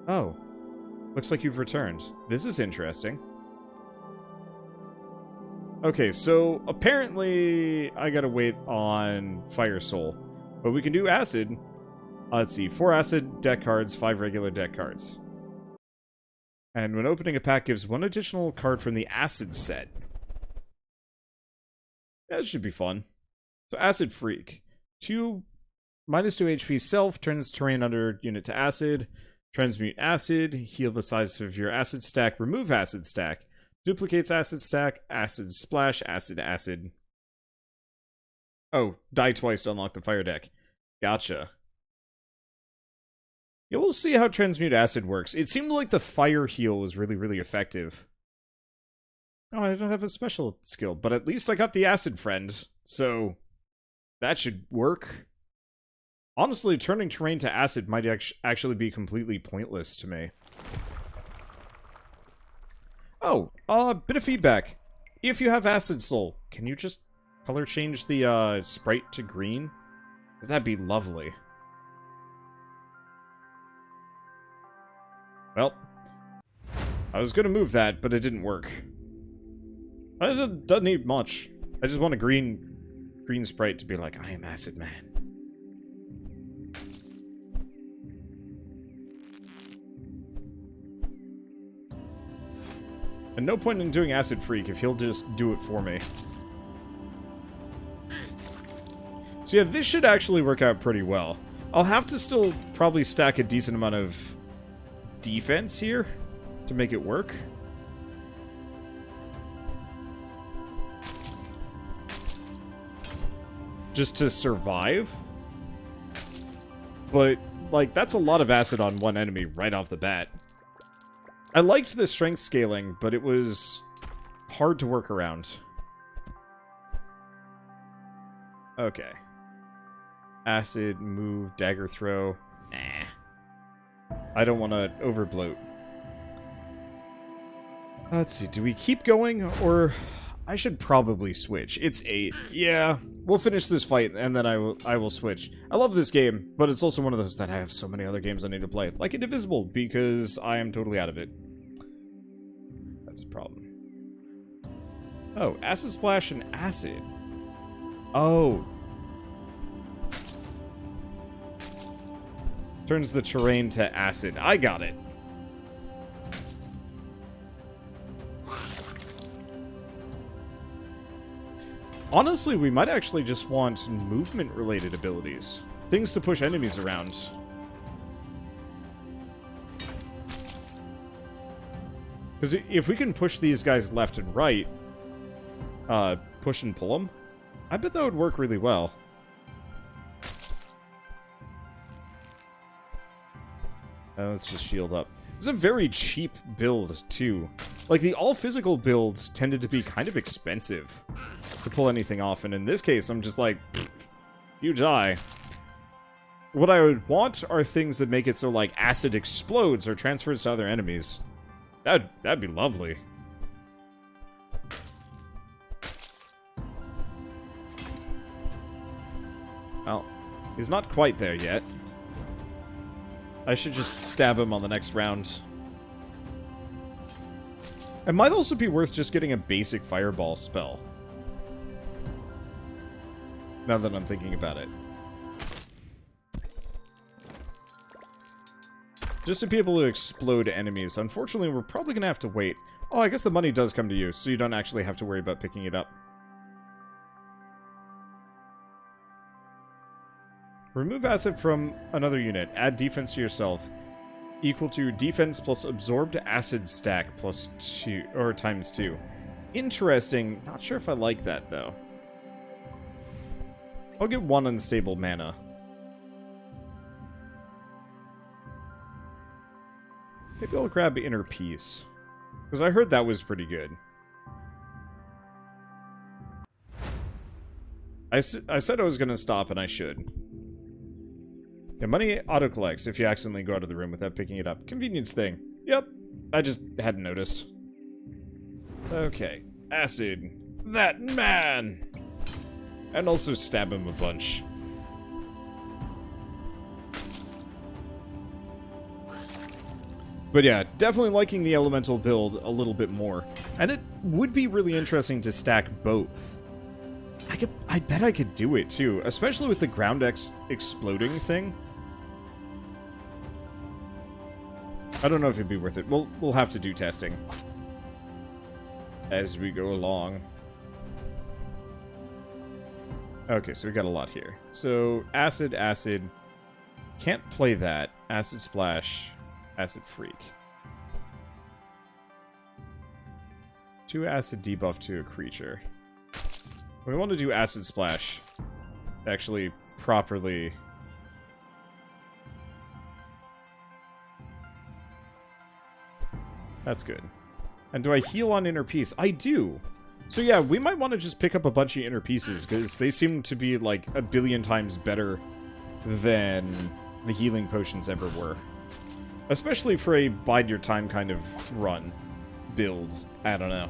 Oh. Looks like you've returned. This is interesting. Okay, so apparently I gotta wait on Fire Soul. But we can do Acid. Let's see, 4 Acid deck cards, 5 regular deck cards. And when opening a pack gives 1 additional card from the Acid set. That should be fun. So Acid Freak. -2 HP self, turns terrain under unit to Acid. Transmute Acid, heal the size of your Acid stack, remove Acid stack. Duplicates Acid stack, Acid Splash, Acid Acid. Oh, die twice to unlock the fire deck. Gotcha. Yeah, we'll see how Transmute Acid works. It seemed like the fire heal was really, really effective. Oh, I don't have a special skill, but at least I got the Acid Friend, so that should work. Honestly, turning terrain to Acid might actually be completely pointless to me. Oh, bit of feedback. If you have Acid Soul, can you just color change the sprite to green? Because that'd be lovely. Well, I was gonna move that, but it didn't work. It doesn't need much. I just want a green sprite to be like, I am Acid Man. And no point in doing Acid Freak if he'll just do it for me. So yeah, this should actually work out pretty well. I'll have to still probably stack a decent amount of defense here to make it work. Just to survive. But, like, that's a lot of acid on one enemy right off the bat. I liked the strength scaling, but it was hard to work around. Okay. Acid, move, dagger throw. Nah. I don't want to overbloat. Let's see, do we keep going, or... I should probably switch. It's 8. Yeah, we'll finish this fight, and then I will switch. I love this game, but it's also one of those that I have so many other games I need to play. Like Indivisible, because I am totally out of it. That's a problem. Oh, Acid Splash and Acid. Oh. Turns the terrain to Acid. I got it. Honestly, we might actually just want movement-related abilities. Things to push enemies around. Because if we can push these guys left and right, push and pull them, I bet that would work really well. Let's just shield up. It's a very cheap build, too. Like, the all-physical builds tended to be kind of expensive to pull anything off, and in this case, I'm just like, you die. What I would want are things that make it so, like, acid explodes or transfers to other enemies. That'd be lovely. Well, he's not quite there yet. I should just stab him on the next round. It might also be worth just getting a basic fireball spell. Now that I'm thinking about it. Just to be able to explode enemies. Unfortunately, we're probably going to have to wait. Oh, I guess the money does come to you, so you don't actually have to worry about picking it up. Remove acid from another unit. Add defense to yourself. Equal to defense plus absorbed acid stack plus 2, or times 2. Interesting. Not sure if I like that, though. I'll get 1 unstable mana. Maybe I'll grab Inner Peace. Because I heard that was pretty good. I said I was going to stop, and I should. Yeah, money auto-collects if you accidentally go out of the room without picking it up. Convenience thing. Yep. I just hadn't noticed. Okay. Acid. That man! And also stab him a bunch. But yeah, definitely liking the elemental build a little bit more. And it would be really interesting to stack both. I bet I could do it too, especially with the ground exploding thing. I don't know if it'd be worth it. We'll have to do testing as we go along. Okay, so we got a lot here. So acid, acid. Can't play that. Acid splash, acid freak. 2 acid debuff to a creature. We want to do acid splash. Actually, properly. That's good. And do I heal on inner peace? I do. So yeah, we might want to just pick up a bunch of inner pieces, because they seem to be like a billion times better than the healing potions ever were. Especially for a bide your time kind of run build. I don't know.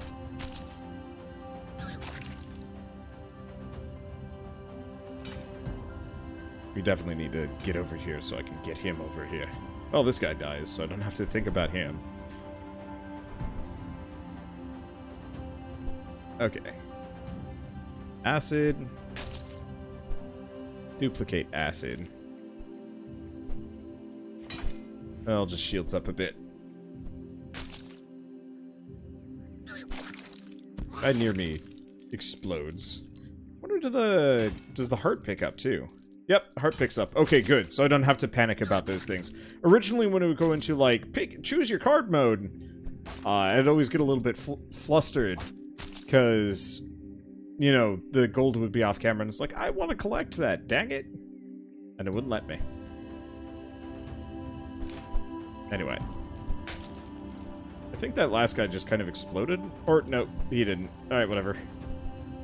We definitely need to get over here so I can get him over here. Oh, this guy dies, so I don't have to think about him. Okay. Acid. Duplicate acid. Well, just shields up a bit. Guy near me explodes. Wonder does the heart pick up too? Yep, heart picks up. Okay, good. So I don't have to panic about those things. Originally, when it would go into like choose your card mode, I'd always get a little bit flustered. Because, you know, the gold would be off camera, and it's like, I want to collect that, dang it. And it wouldn't let me. Anyway. I think that last guy just kind of exploded. Or, no, he didn't. Alright, whatever.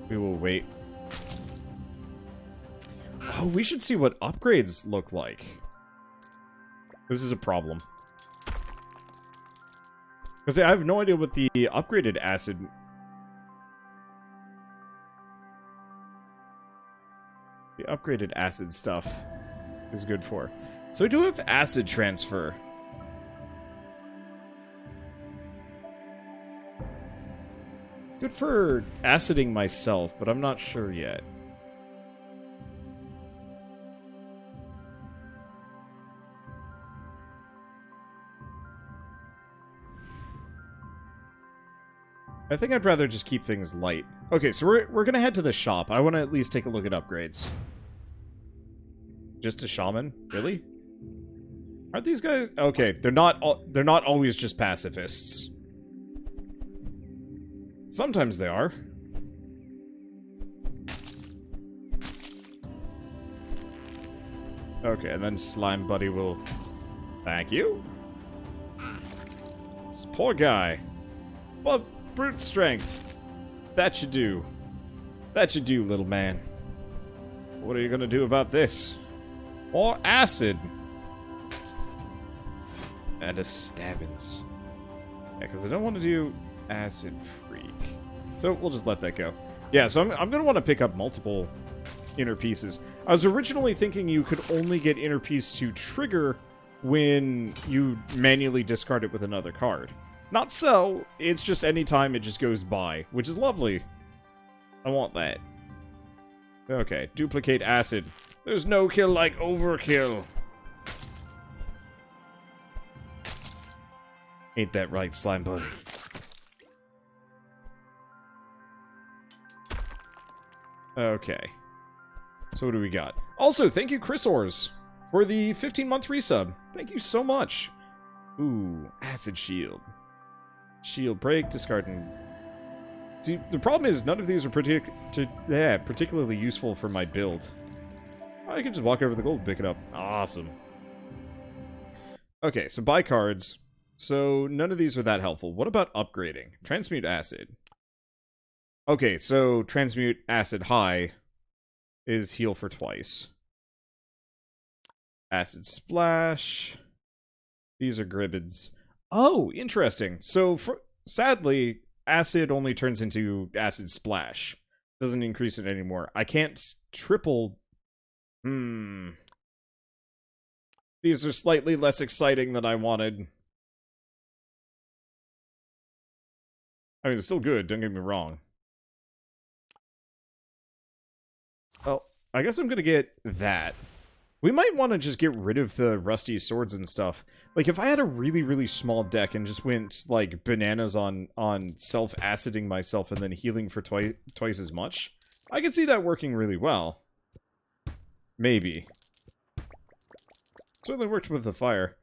We will wait. Oh, we should see what upgrades look like. This is a problem. Because I have no idea what the upgraded acid... The upgraded acid stuff is good for. So I do have acid transfer. Good for aciding myself, but I'm not sure yet. I think I'd rather just keep things light. Okay, so we're gonna head to the shop. I want to at least take a look at upgrades. Just a shaman? Really? Aren't these guys... Okay, they're not always just pacifists. Sometimes they are. Okay, and then Slime Buddy will... Thank you. This poor guy. Well, brute strength. That should do. That should do, little man. What are you gonna do about this? Or acid. And a stabbins. Yeah, because I don't want to do acid freak. So we'll just let that go. Yeah, so I'm gonna want to pick up multiple inner pieces. I was originally thinking you could only get inner piece to trigger when you manually discard it with another card. Not so. It's just any time it just goes by, which is lovely. I want that. Okay, duplicate acid. There's no kill like overkill. Ain't that right, Slime Buddy? Okay. So what do we got? Also, thank you, Chris Ors, for the 15-month resub. Thank you so much. Ooh, acid shield. Shield break, discarding. See, the problem is none of these are particularly useful for my build. I can just walk over the gold and pick it up. Awesome. Okay, so buy cards. So none of these are that helpful. What about upgrading? Transmute acid. Okay, so transmute acid high is heal for twice. Acid splash. These are gribbids. Oh, interesting. So, sadly, acid only turns into acid splash. Doesn't increase it anymore. I can't triple... These are slightly less exciting than I wanted. I mean, it's still good, don't get me wrong. Well, I guess I'm gonna get that. We might want to just get rid of the rusty swords and stuff. Like, if I had a really, really small deck and just went, like, bananas on self-aciding myself and then healing for twice as much, I could see that working really well. Maybe. Certainly worked with the fire.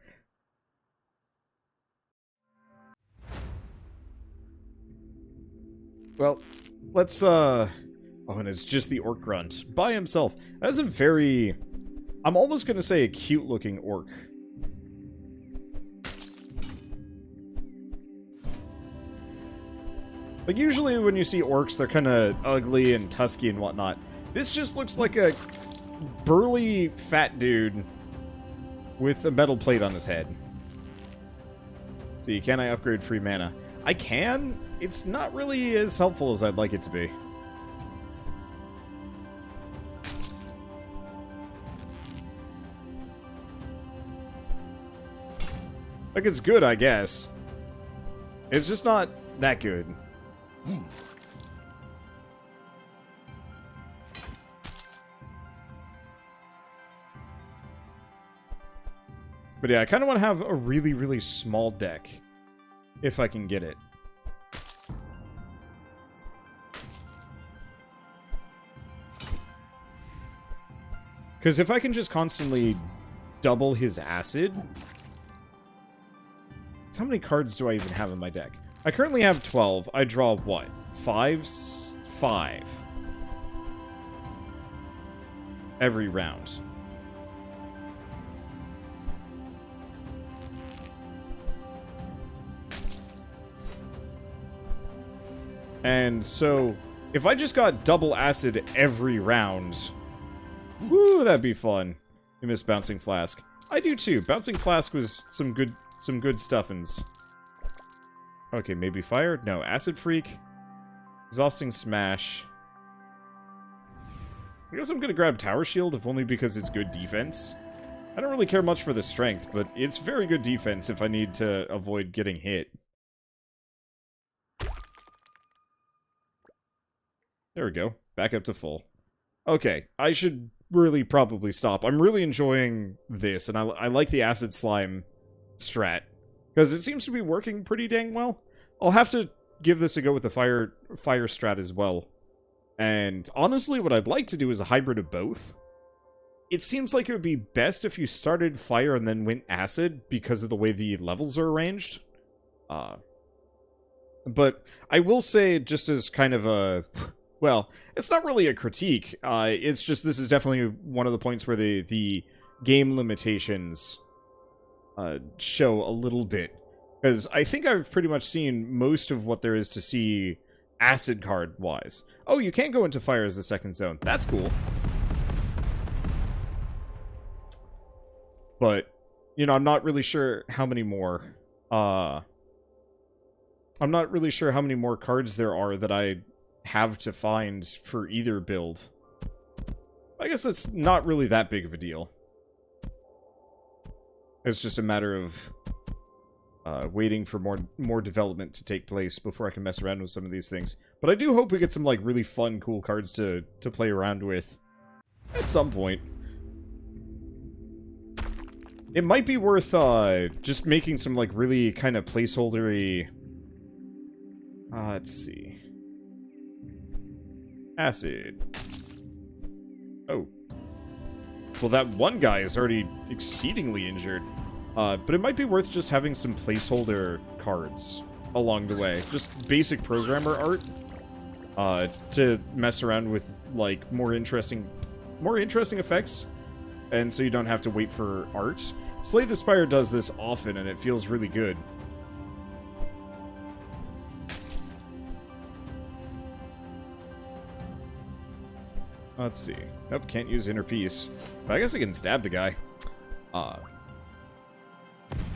Well, let's, Oh, and it's just the orc grunt. By himself. That's a very... I'm almost gonna say a cute-looking orc. Like, usually when you see orcs, they're kind of ugly and tusky and whatnot. This just looks like a burly, fat dude with a metal plate on his head. See, can I upgrade free mana? I can. It's not really as helpful as I'd like it to be. Like, it's good, I guess. It's just not that good. But yeah, I kind of want to have a really, really small deck. If I can get it. Because if I can just constantly double his acid... How many cards do I even have in my deck? I currently have 12. I draw what? 5? 5. Every round. And so, if I just got double acid every round... Woo, that'd be fun. I miss Bouncing Flask. I do too. Bouncing Flask was some good stuffins. Okay, maybe fire? No, Acid Freak. Exhausting Smash. I guess I'm gonna grab Tower Shield, if only because it's good defense. I don't really care much for the strength, but it's very good defense if I need to avoid getting hit. There we go. Back up to full. Okay, I should really probably stop. I'm really enjoying this, and I like the Acid Slime strat. Because it seems to be working pretty dang well. I'll have to give this a go with the fire strat as well. And honestly, what I'd like to do is a hybrid of both. It seems like it would be best if you started fire and then went acid because of the way the levels are arranged. But I will say, just as kind of a... Well, it's not really a critique. It's just this is definitely one of the points where the game limitations show a little bit. Because I think I've pretty much seen most of what there is to see acid card-wise. Oh, you can't go into fire as the second zone. That's cool. But, you know, I'm not really sure how many more... I'm not really sure how many more cards there are that I have to find for either build. I guess that's not really that big of a deal. It's just a matter of waiting for more development to take place before I can mess around with some of these things. But I do hope we get some like really fun, cool cards to play around with at some point. It might be worth just making some like really kind of placeholdery. Let's see. Acid. Oh. Well, that one guy is already exceedingly injured. But it might be worth just having some placeholder cards along the way. Just basic programmer art. To mess around with, like, more interesting effects. And so you don't have to wait for art. Slay the Spire does this often, and it feels really good. Let's see. Nope, can't use Inner Peace. But I guess I can stab the guy.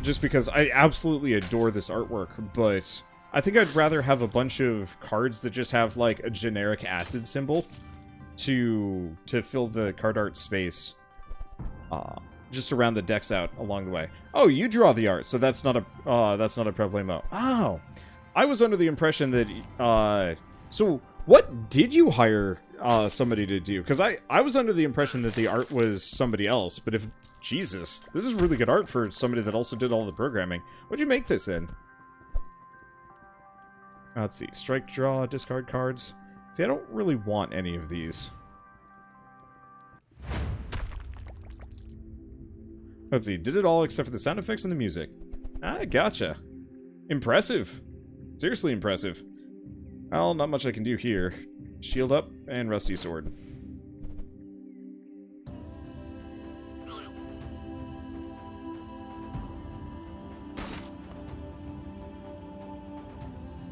Just because I absolutely adore this artwork, but I think I'd rather have a bunch of cards that just have, like, a generic acid symbol to fill the card art space. Just to round the decks out along the way. Oh, you draw the art, so that's not a problemo. Oh, I was under the impression that, so what did you hire, somebody to do? Because I was under the impression that the art was somebody else, but if, Jesus, this is really good art for somebody that also did all the programming. What'd you make this in? Let's see, strike, draw, discard cards. See, I don't really want any of these. Let's see, did it all except for the sound effects and the music. Ah, gotcha. Impressive. Seriously impressive. Well, not much I can do here. Shield up and rusty sword.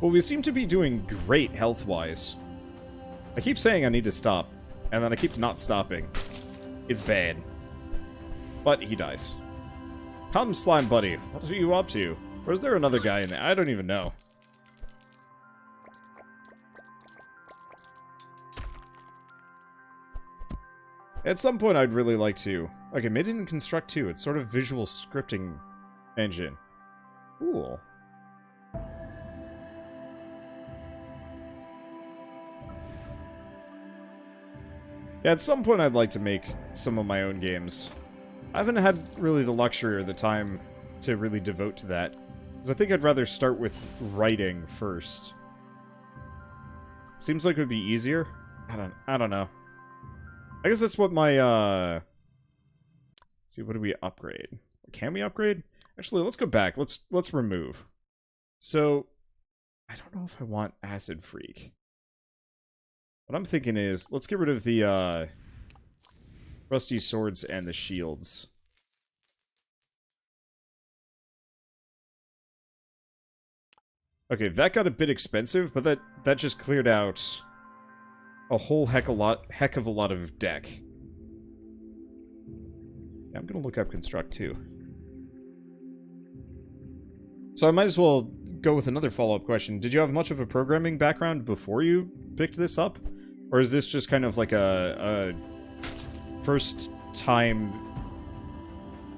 Well, we seem to be doing great health-wise. I keep saying I need to stop, and then I keep not stopping. It's bad. But he dies. Come, slime buddy. What are you up to? Or is there another guy in there? I don't even know. At some point, I'd really like to. Okay, made it in Construct 2. It's sort of visual scripting engine. Cool. Yeah, at some point I'd like to make some of my own games. I haven't had really the luxury or the time to really devote to that. Because I think I'd rather start with writing first. Seems like it would be easier. I don't know. I guess that's what my, let's see, what do we upgrade? Can we upgrade? Actually, let's go back. Let's remove. So, I don't know if I want Acid Freak. What I'm thinking is, let's get rid of the, rusty swords and the shields. Okay, that got a bit expensive, but that just cleared out a whole heck of a lot of deck. Yeah, I'm gonna look up Construct 2. So I might as well go with another follow-up question. Did you have much of a programming background before you picked this up? Or is this just kind of like a first time,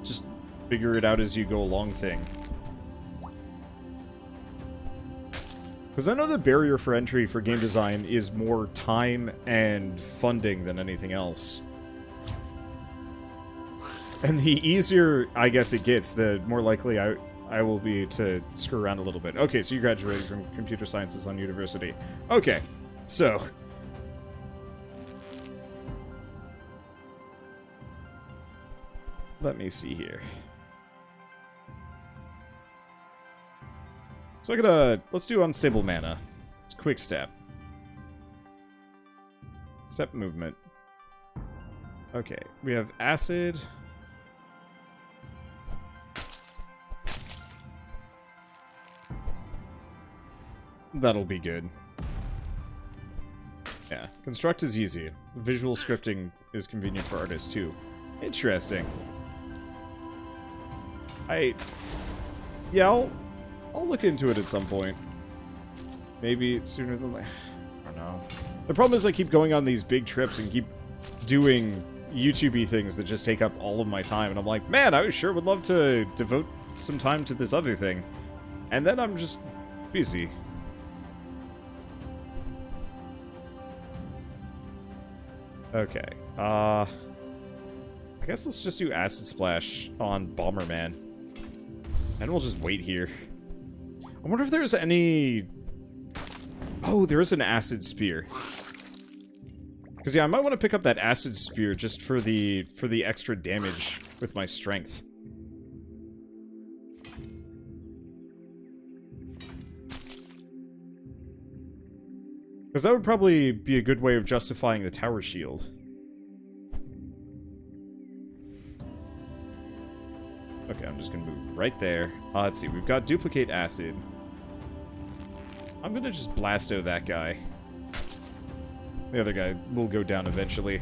just figure it out as you go along thing? Because I know the barrier for entry for game design is more time and funding than anything else. And the easier, I guess, it gets, the more likely I will be to screw around a little bit. Okay, so you graduated from computer sciences on university. Okay, so... let me see here. So I'm gonna... let's do unstable mana. It's quick step. Step movement. Okay, we have acid. That'll be good. Yeah, construct is easy. Visual scripting is convenient for artists too. Interesting. Yeah, I'll look into it at some point. Maybe sooner than later. I don't know. The problem is I keep going on these big trips and keep doing YouTube-y things that just take up all of my time, and I'm like, man, I sure would love to devote some time to this other thing. And then I'm just busy. Okay, I guess let's just do Acid Splash on Bomberman. And we'll just wait here. I wonder if there's any... oh, there is an Acid Spear. Because, yeah, I might want to pick up that Acid Spear just for the extra damage with my strength. Because that would probably be a good way of justifying the tower shield. Okay, I'm just going to move right there. Let's see, we've got Duplicate Acid. I'm going to just blasto that guy. The other guy will go down eventually.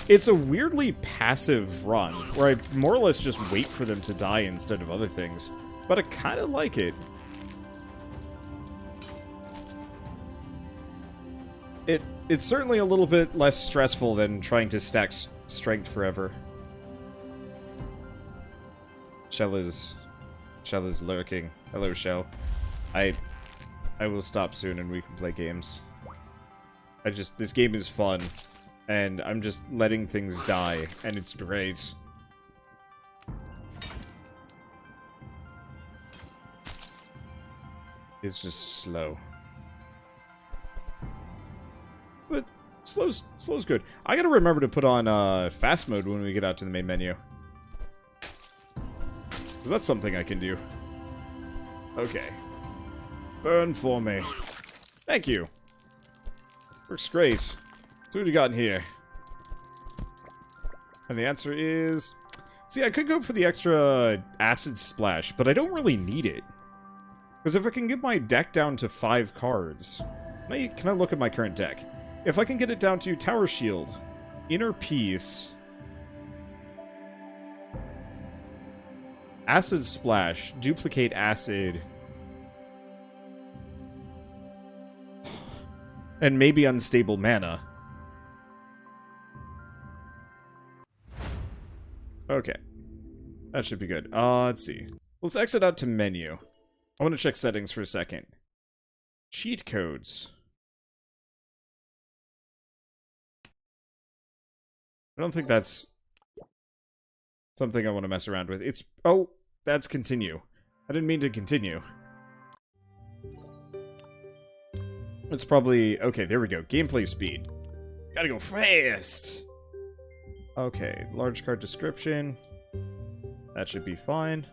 It's a weirdly passive run, where I more or less just wait for them to die instead of other things. But I kind of like it. It's certainly a little bit less stressful than trying to stack strength forever. Shell is lurking. Hello, Shell. I will stop soon and we can play games. This game is fun. And I'm just letting things die, and it's great. It's just slow. But slow's good. I gotta remember to put on fast mode when we get out to the main menu. Because that's something I can do. Okay. Burn for me. Thank you. Works great. So what do we got in here? And the answer is... See, I could go for the extra acid splash, but I don't really need it. Because if I can get my deck down to 5 cards... Can I look at my current deck? If I can get it down to Tower Shield, Inner Peace, Acid Splash, Duplicate Acid, and maybe Unstable Mana. Okay. That should be good. Let's see. Let's exit out to menu. I want to check settings for a second. Cheat codes. I don't think that's something I want to mess around with. It's... Oh, that's continue. I didn't mean to continue. It's probably... Okay, there we go. Gameplay speed. Gotta go fast! Okay, large card description. That should be fine.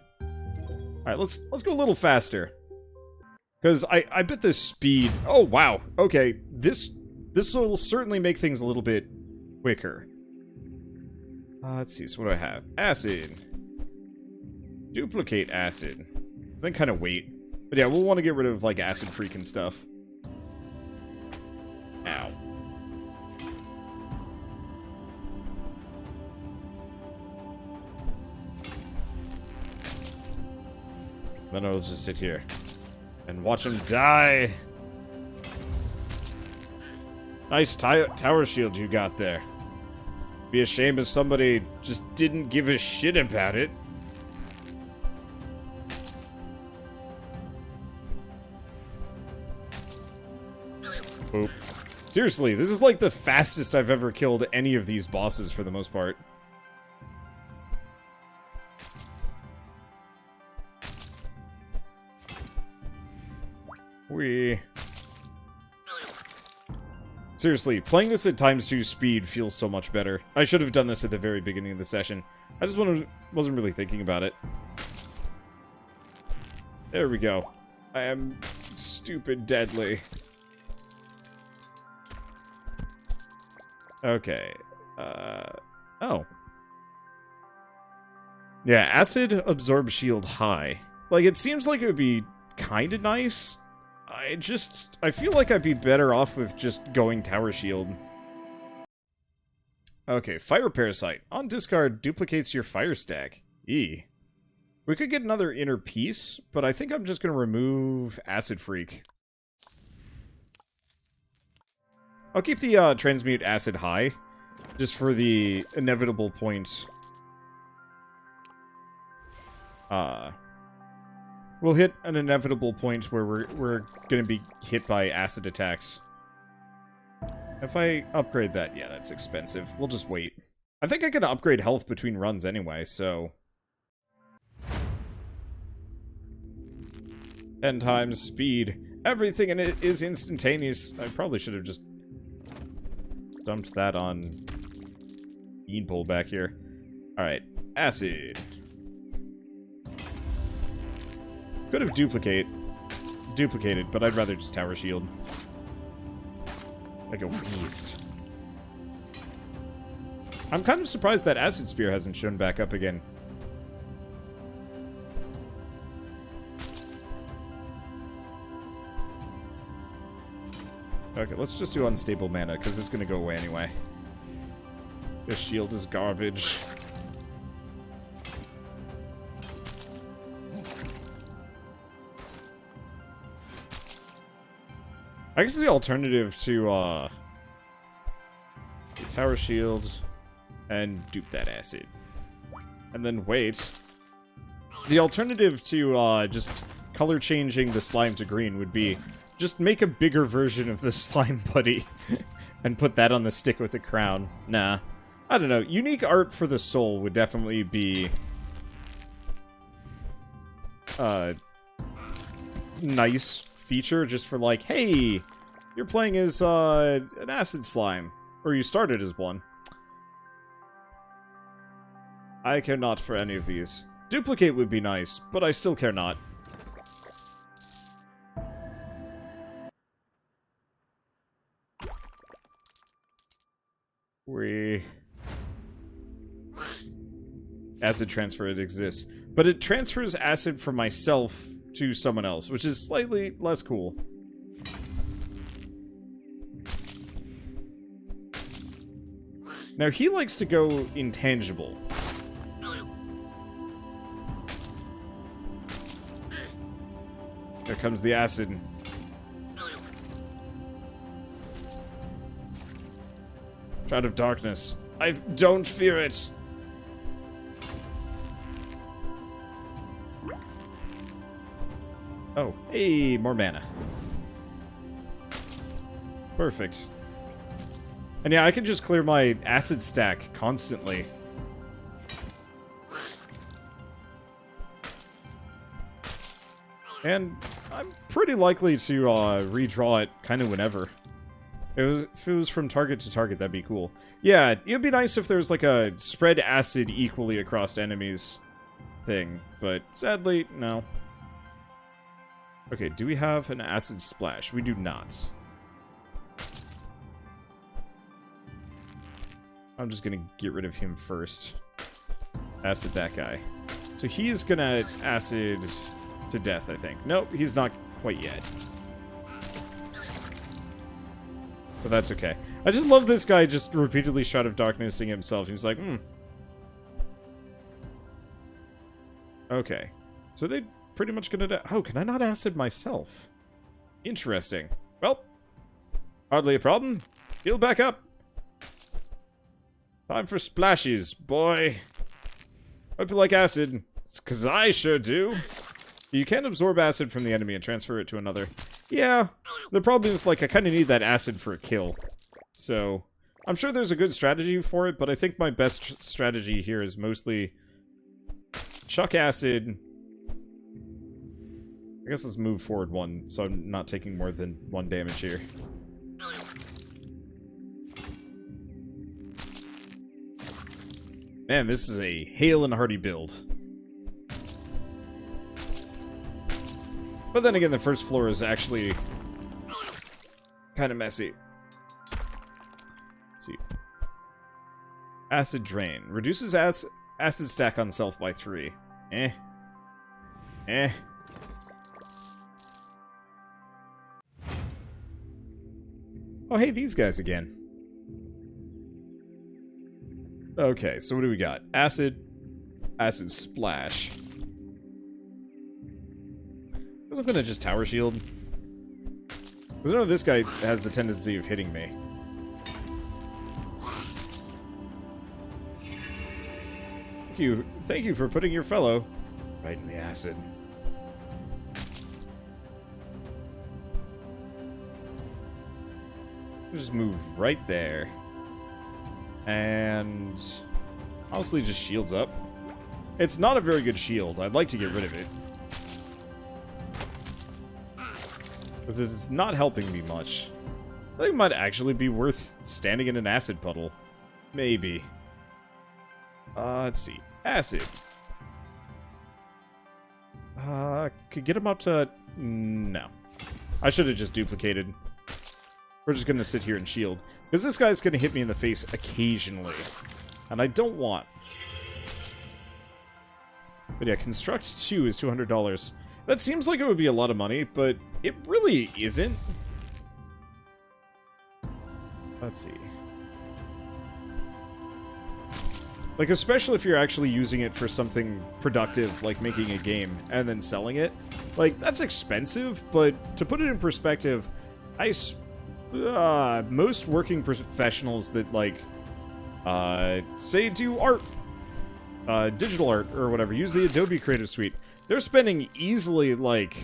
Alright, let's go a little faster. Because I bet this speed... Oh, wow. Okay, this will certainly make things a little bit quicker. Let's see, so what do I have? Acid. Duplicate acid. Then kind of wait. But yeah, we'll want to get rid of, like, acid freak and stuff. Ow. Then I'll just sit here and watch him die. Nice tower shield you got there. Be a shame if somebody just didn't give a shit about it. Boop. Seriously, this is like the fastest I've ever killed any of these bosses for the most part. Seriously, playing this at ×2 speed feels so much better. I should have done this at the very beginning of the session. I just wasn't really thinking about it. There we go. I am stupid deadly. Okay. Oh. Yeah, acid absorb shield high. Like, it seems like it would be kind of nice. I feel like I'd be better off with just going Tower Shield. Okay, Fire Parasite. On discard, duplicates your fire stack. We could get another Inner Peace, but I think I'm just going to remove Acid Freak. I'll keep the Transmute Acid high, just for the inevitable point. We'll hit an inevitable point where we're gonna be hit by acid attacks. If I upgrade that, yeah, that's expensive. We'll just wait. I think I can upgrade health between runs anyway, so... 10 times speed. Everything in it is instantaneous. I probably should have just dumped that on Beanpole back here. Alright, acid. Could have duplicated, but I'd rather just Tower Shield. I go freeze. I'm kind of surprised that Acid Spear hasn't shown back up again. Okay, let's just do Unstable Mana, because it's going to go away anyway. This shield is garbage. I guess the alternative to, Tower Shield and dupe that acid. And then wait. The alternative to, just color changing the slime to green would be just make a bigger version of the slime buddy and put that on the stick with the crown. Nah. I don't know. Unique art for the soul would definitely be nice feature just for like, hey, you're playing as an acid slime. Or you started as one. I care not for any of these. Duplicate would be nice, but I still care not. Acid transfer, it exists. But it transfers acid from myself to someone else, which is slightly less cool. Now, he likes to go intangible. There comes the acid. Shroud of darkness. I don't fear it. Oh, hey, more mana. Perfect. And yeah, I can just clear my acid stack constantly. And I'm pretty likely to redraw it kind of whenever. If it was from target to target, that'd be cool. Yeah, it'd be nice if there was like a spread acid equally across enemies thing, but sadly, no. Okay, do we have an acid splash? We do not. I'm just gonna get rid of him first. Acid that guy. So he's gonna acid to death, I think. Nope, he's not quite yet. But that's okay. I just love this guy just repeatedly Shroud of Darknessing himself. He's like, Okay. So they pretty much gonna... Oh, can I not acid myself? Interesting. Well, hardly a problem. Heal back up. Time for splashes, boy. Hope you like acid. It's 'cause I sure do. You can absorb acid from the enemy and transfer it to another. Yeah, the problem is, like, I kind of need that acid for a kill. So, I'm sure there's a good strategy for it, but I think my best strategy here is mostly chuck acid. I guess let's move forward one, so I'm not taking more than 1 damage here. Man, this is a hale and hearty build. But then again, the first floor is actually kind of messy. Let's see. Acid Drain. Reduces acid stack on self by 3. Eh. Oh, hey, these guys again. Okay, so what do we got? Acid Splash. I was gonna just tower shield. Because I know this guy has the tendency of hitting me. Thank you for putting your fellow right in the acid. Just move right there. And honestly just shields up. It's not a very good shield. I'd like to get rid of it. Because it's not helping me much. I think it might actually be worth standing in an acid puddle. Maybe. Let's see. Acid. Could get him up to... No. I should have just duplicated. We're just going to sit here and shield. Because this guy's going to hit me in the face occasionally. And I don't want. But yeah, Construct 2 is $200. That seems like it would be a lot of money, but it really isn't. Let's see. Like, especially if you're actually using it for something productive, like making a game, and then selling it. Like, that's expensive, but to put it in perspective, most working professionals that, like, say do art, digital art, or whatever, use the Adobe Creative Suite. They're spending easily, like...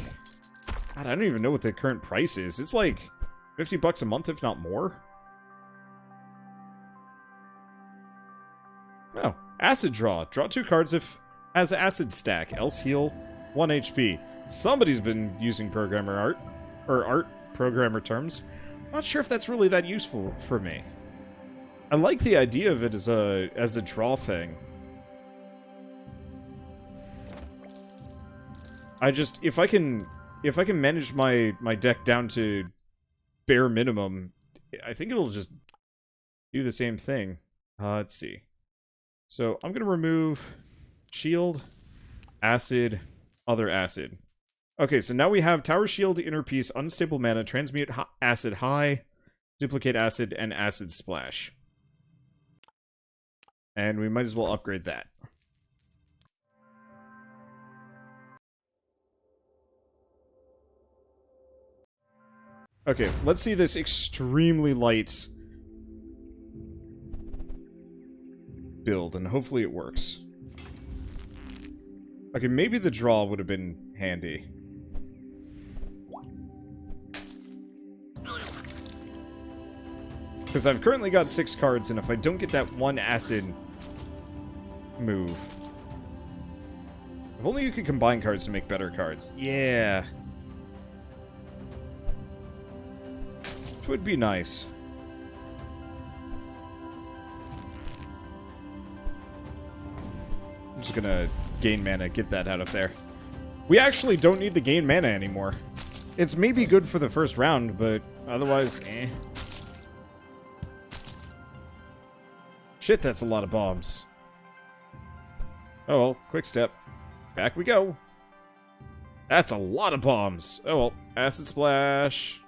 God, I don't even know what the current price is. It's like 50 bucks a month, if not more. Oh, acid draw. Draw 2 cards if has acid stack, else heal 1 HP. Somebody's been using programmer art, or art programmer terms. I'm not sure if that's really that useful for me. I like the idea of it as a draw thing. I just, if I can manage my deck down to bare minimum, I think it'll just do the same thing. Let's see. So I'm gonna remove shield, acid, other acid. Okay, so now we have tower shield, inner piece, unstable mana, transmute acid high, duplicate acid, and acid splash. And we might as well upgrade that. Okay, let's see this extremely light build, and hopefully it works. Okay, maybe the draw would have been handy. Because I've currently got 6 cards, and if I don't get that 1 acid move... If only you could combine cards to make better cards. Yeah. Which would be nice. I'm just gonna gain mana, get that out of there. We actually don't need the gain mana anymore. It's maybe good for the first round, but otherwise, eh. Shit, that's a lot of bombs. Oh well, quick step. Back we go. That's a lot of bombs. Oh well, acid splash.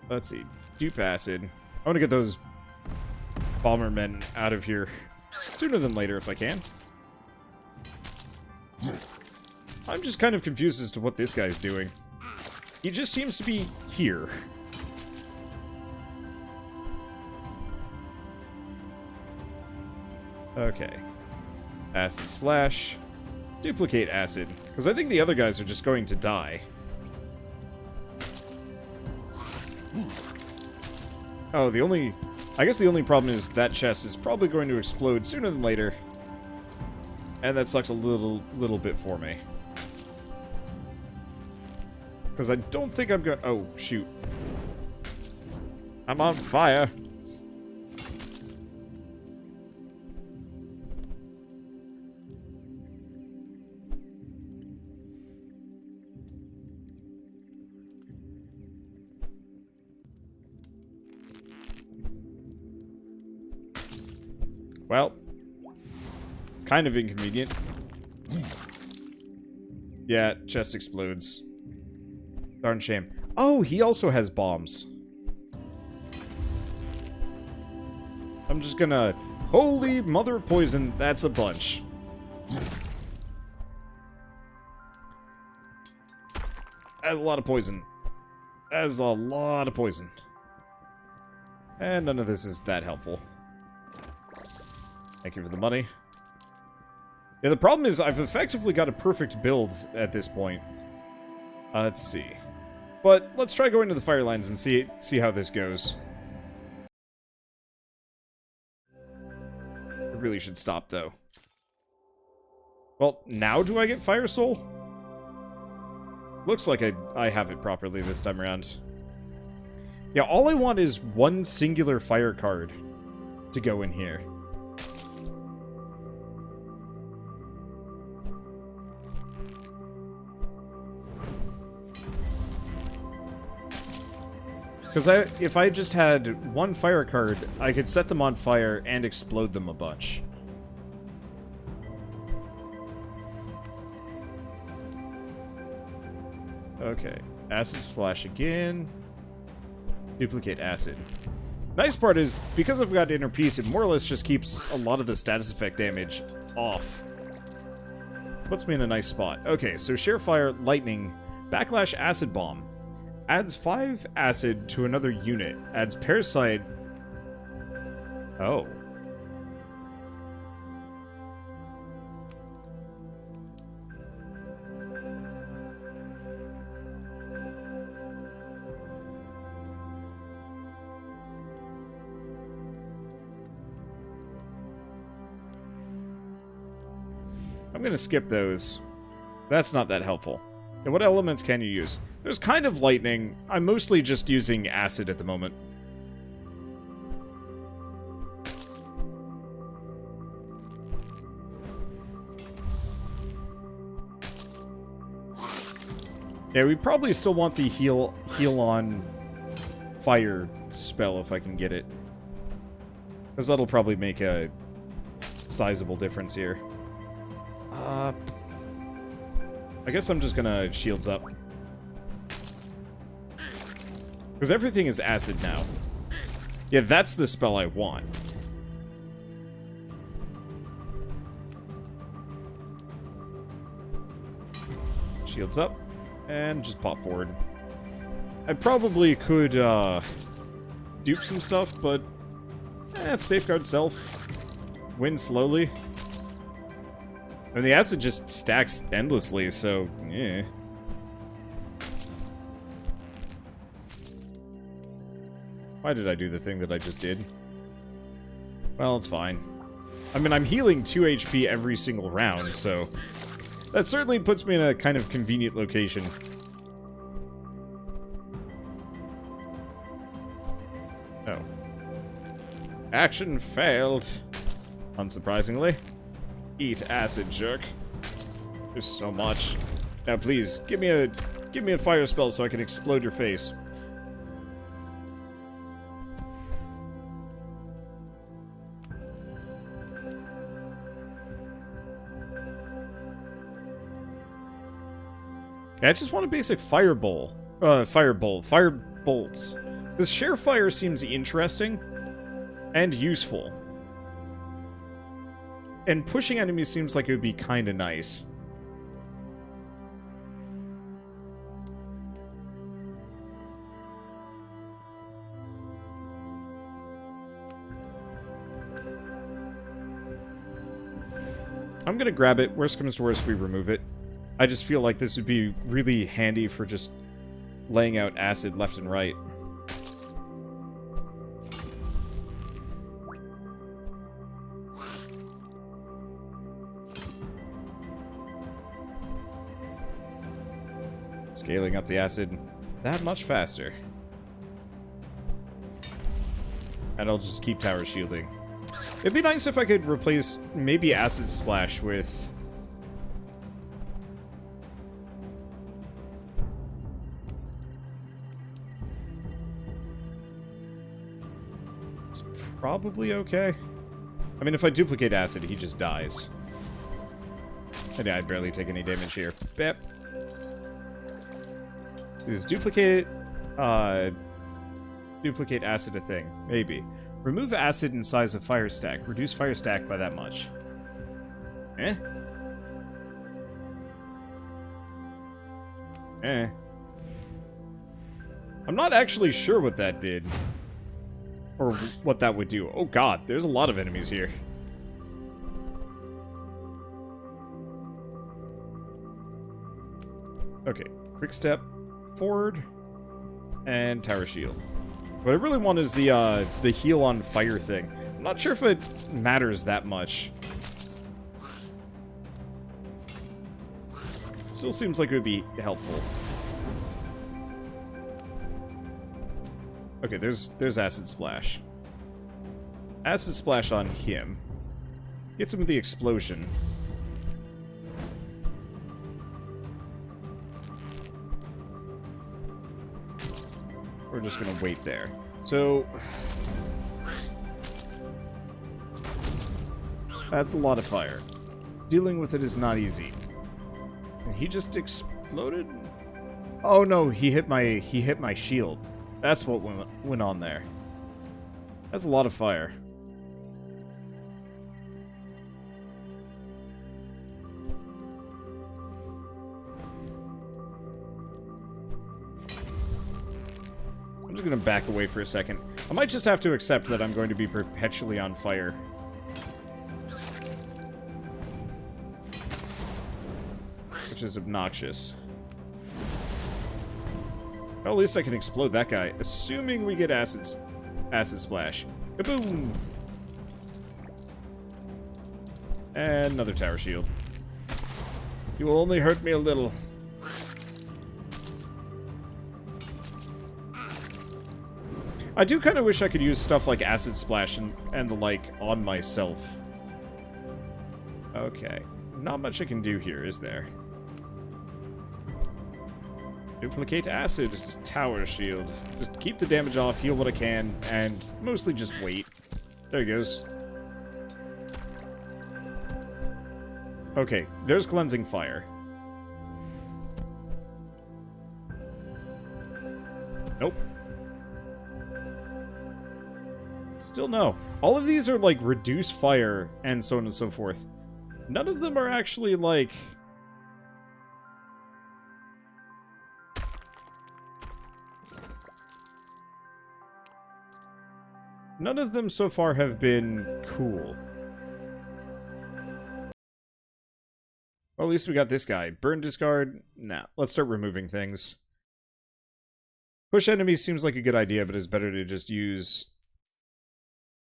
Let's see, dupe acid. I want to get those bombermen out of here sooner than later if I can. I'm just kind of confused as to what this guy's doing. He just seems to be here. Okay. Acid splash. Duplicate acid. Because I think the other guys are just going to die. Oh, I guess the only problem is that chest is probably going to explode sooner than later. And that sucks a little bit for me. Because I don't think I'm going... Oh, shoot. I'm on fire. Well, it's kind of inconvenient. Yeah, chest explodes. Darn shame. Oh, he also has bombs. I'm just gonna... Holy mother of poison, that's a bunch. That's a lot of poison. That is a lot of poison. And none of this is that helpful. Thank you for the money. Yeah, the problem is I've effectively got a perfect build at this point. Let's see. But let's try going to the fire lines and see how this goes. I really should stop, though. Well, now do I get Fire Soul? Looks like I have it properly this time around. Yeah, all I want is one singular fire card to go in here. Because if I just had one fire card, I could set them on fire and explode them a bunch. Okay. Acid splash again. Duplicate acid. Nice part is, because I've got inner piece, it more or less just keeps a lot of the status effect damage off. Puts me in a nice spot. Okay, so Share Fire, Lightning, Backlash Acid Bomb. Adds 5 acid to another unit. Adds Parasite... Oh. I'm going to skip those. That's not that helpful. And what elements can you use? There's kind of lightning. I'm mostly just using acid at the moment. Yeah, we probably still want the heal on fire spell if I can get it. Because that'll probably make a sizable difference here. I guess I'm just gonna shields up. Because everything is acid now. Yeah, that's the spell I want. Shields up. And just pop forward. I probably could, dupe some stuff, but... safeguard self. Win slowly. I mean, the acid just stacks endlessly, so... yeah. Why did I do the thing that I just did? Well, it's fine. I mean, I'm healing 2 HP every single round, so... that certainly puts me in a kind of convenient location. Oh. Action failed. Unsurprisingly. Eat acid, jerk. There's so much. Now please, give me a fire spell so I can explode your face. I just want a basic firebolt. Fire bolts. This share fire seems interesting and useful. And pushing enemies seems like it would be kind of nice. I'm gonna grab it. Worst comes to worst, we remove it. I just feel like this would be really handy for just laying out acid left and right. Scaling up the acid that much faster. And I'll just keep tower shielding. It'd be nice if I could replace maybe acid splash with... probably okay. I mean, if I duplicate acid, he just dies. And yeah, I barely take any damage here. Bep. Is duplicate acid a thing? Maybe. Remove acid in size of fire stack. Reduce fire stack by that much. Eh? Eh. I'm not actually sure what that did. Or what that would do. Oh god, there's a lot of enemies here. Okay, quick step forward and tower shield. What I really want is the heal on fire thing. I'm not sure if it matters that much. Still seems like it would be helpful. Okay, there's acid splash. Acid splash on him. Gets him with the explosion. We're just gonna wait there. So that's a lot of fire. Dealing with it is not easy. And he just exploded? Oh no, he hit my shield. That's what went on there. That's a lot of fire. I'm just gonna back away for a second. I might just have to accept that I'm going to be perpetually on fire. Which is obnoxious. Well, at least I can explode that guy, assuming we get acid splash. Kaboom! And another tower shield. You will only hurt me a little. I do kind of wish I could use stuff like Acid Splash and the like on myself. Okay. Not much I can do here, is there? Duplicate acid, just tower shield. Just keep the damage off, heal what I can, and mostly just wait. There he goes. Okay, there's cleansing fire. Nope. Still no. All of these are like reduce fire and so on and so forth. None of them are actually like... None of them so far have been cool. Well, at least we got this guy. Burn discard? Nah, let's start removing things. Push enemies seems like a good idea, but it's better to just use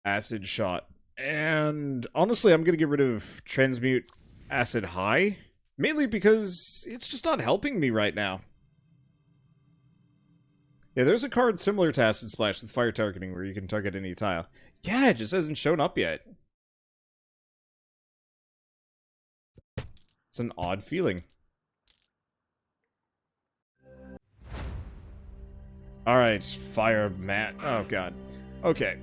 acid shot. And honestly, I'm gonna get rid of transmute acid high, mainly because it's just not helping me right now. Yeah, there's a card similar to Acid Splash with fire targeting where you can target any tile. Yeah, it just hasn't shown up yet. It's an odd feeling. Alright, fire mat. Oh god. Okay.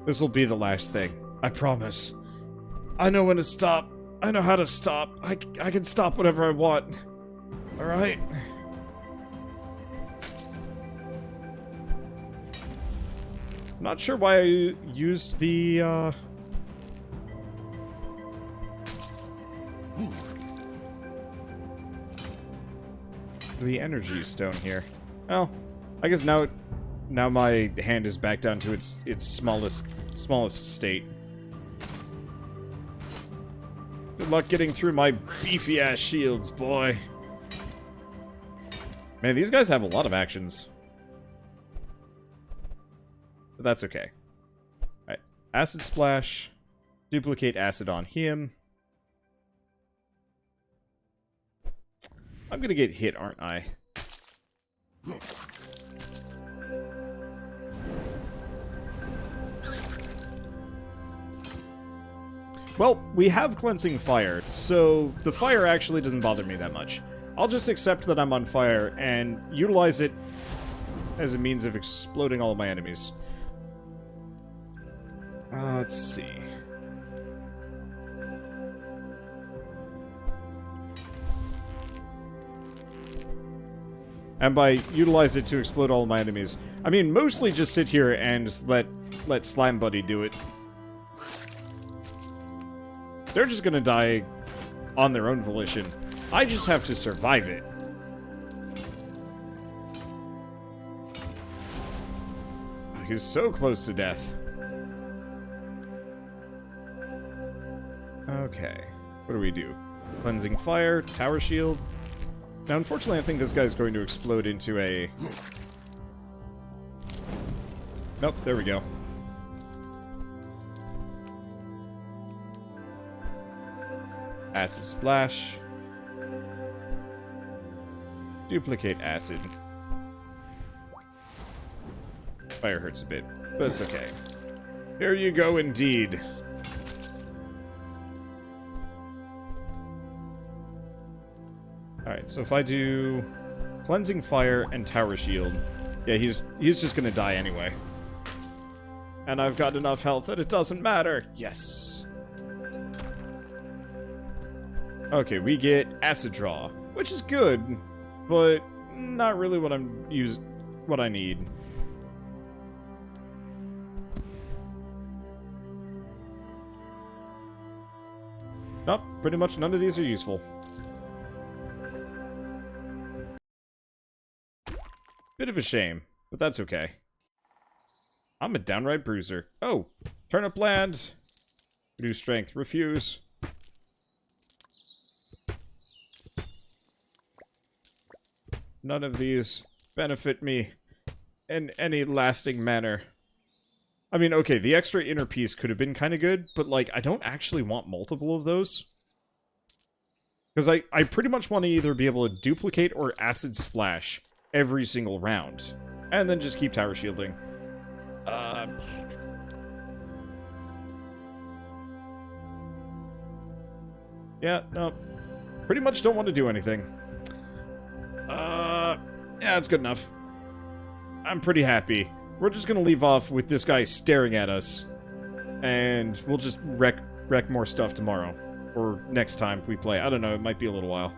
This will be the last thing. I promise. I know when to stop. I know how to stop. I can stop whatever I want. Alright? Not sure why I used the, the energy stone here. Well, I guess now my hand is back down to its smallest state. Good luck getting through my beefy ass shields, boy. Man, these guys have a lot of actions. But that's okay. Alright. Acid Splash. Duplicate acid on him. I'm gonna get hit, aren't I? Well, we have Cleansing Fire, so the fire actually doesn't bother me that much. I'll just accept that I'm on fire and utilize it as a means of exploding all of my enemies. Let's see. And by utilize it to explode all of my enemies, I mean mostly just sit here and let Slime Buddy do it. They're just gonna die on their own volition. I just have to survive it. He's so close to death. Okay. What do we do? Cleansing Fire, Tower Shield. Now, unfortunately, I think this guy's going to explode into a... Nope, there we go. Acid Splash. Duplicate acid. Fire hurts a bit, but it's okay. Here you go, indeed. Alright, so if I do Cleansing Fire and Tower Shield, yeah, he's just gonna die anyway. And I've got enough health that it doesn't matter. Yes. Okay, we get Acid Draw, which is good, but not really what what I need. Nope, pretty much none of these are useful. Bit of a shame, but that's okay. I'm a downright bruiser. Oh, turnip land. Reduce strength. Refuse. None of these benefit me in any lasting manner. I mean, okay, the extra inner piece could have been kind of good, but, like, I don't actually want multiple of those. Because I pretty much want to either be able to duplicate or acid splash every single round. And then just keep tower shielding. Yeah, no. Pretty much don't want to do anything. Yeah, that's good enough. I'm pretty happy. We're just gonna leave off with this guy staring at us. And we'll just wreck more stuff tomorrow. Or next time we play. I don't know, it might be a little while.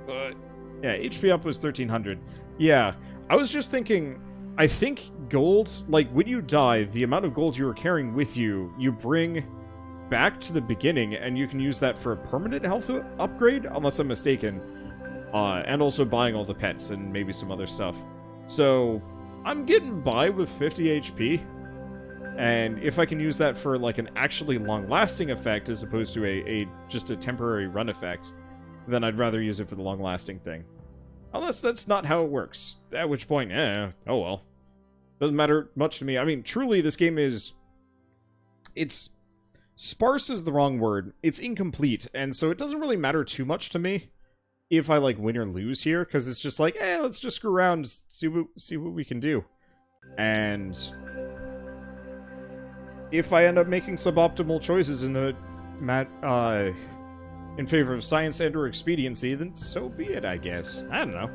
But, yeah, HP up was 1300. Yeah, I was just thinking, I think gold, like, when you die, the amount of gold you were carrying with you, you bring back to the beginning, and you can use that for a permanent health upgrade, unless I'm mistaken. And also buying all the pets and maybe some other stuff. So, I'm getting by with 50 HP. And if I can use that for, like, an actually long-lasting effect as opposed to just a temporary run effect, then I'd rather use it for the long-lasting thing. Unless that's not how it works. At which point, oh well. Doesn't matter much to me. I mean, truly, this game is... It's... Sparse is the wrong word. It's incomplete, and so it doesn't really matter too much to me if I, like, win or lose here, because it's just like, let's just screw around, see what we can do. And... if I end up making suboptimal choices in the in favor of science and or expediency, then so be it, I guess. I don't know.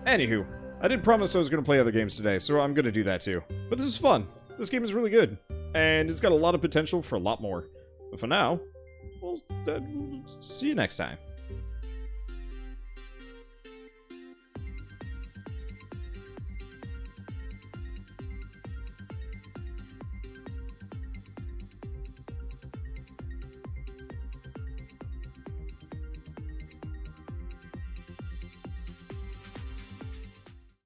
Anywho, I did promise I was going to play other games today, so I'm going to do that too. But this is fun. This game is really good. And it's got a lot of potential for a lot more. But for now, we'll see you next time.